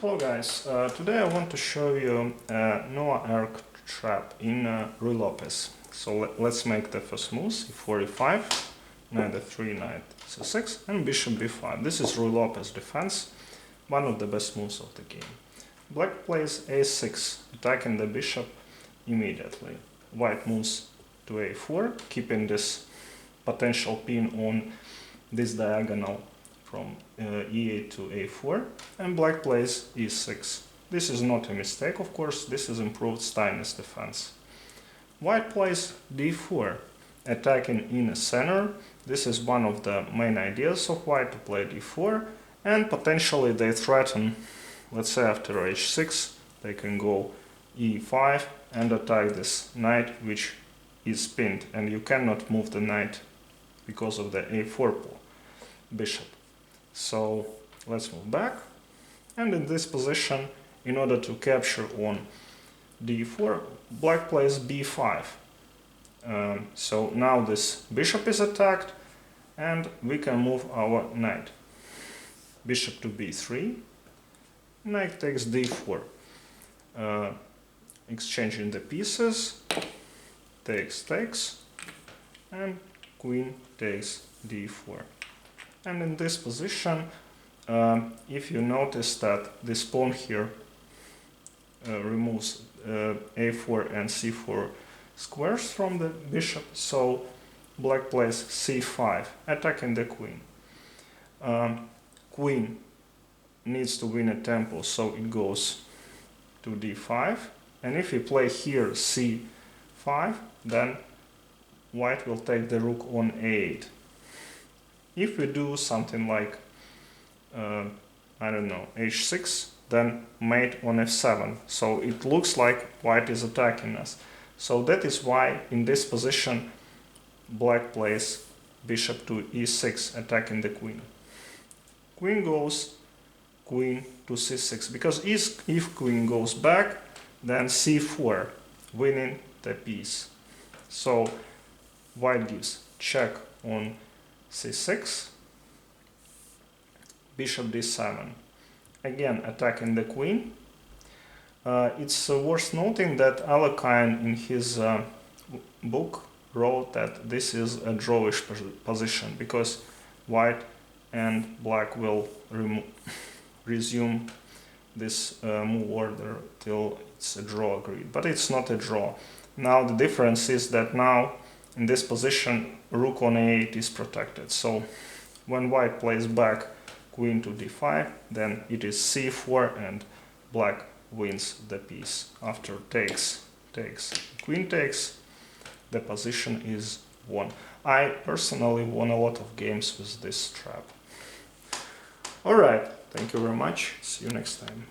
Hello guys, today I want to show you Noah Arc trap in Ruy Lopez. So let's make the first move, e4, e5, knight d3, knight c6 and bishop b5. This is Ruy Lopez defense, one of the best moves of the game. Black plays a6, attacking the bishop immediately. White moves to a4, keeping this potential pin on this diagonal from e8 to a4, and black plays e6. This is not a mistake, of course, this is improved Stein's defense. White plays d4, attacking in the center. This is one of the main ideas of white, to play d4, and potentially they threaten, let's say after h6, they can go e5 and attack this knight, which is pinned, and you cannot move the knight because of the a4 bishop. So let's move back, and in this position, in order to capture on d4, black plays b5. So now this bishop is attacked, and we can move our knight. Bishop to b3, knight takes d4, exchanging the pieces, takes, and queen takes d4. And in this position, if you notice that this pawn here removes a4 and c4 squares from the bishop, so black plays c5, attacking the queen. Queen needs to win a tempo, so it goes to d5, and if you play here c5, then white will take the rook on a8. If we do something like, I don't know, h6, then mate on f7, so it looks like white is attacking us. So that is why in this position black plays bishop to e6, attacking the queen. Queen goes, queen to c6, because if queen goes back, then c4, winning the piece. So white gives check on c6, bishop d7, again attacking the queen. It's worth noting that Alekhine in his book wrote that this is a drawish position, because white and black will resume this move order till it's a draw agreed, but it's not a draw. Now the difference is that now in this position rook on a8 is protected, so when white plays back queen to d5, then it is c4 and black wins the piece. After takes, queen takes, the position is won. I personally won a lot of games with this trap. Alright, thank you very much, see you next time.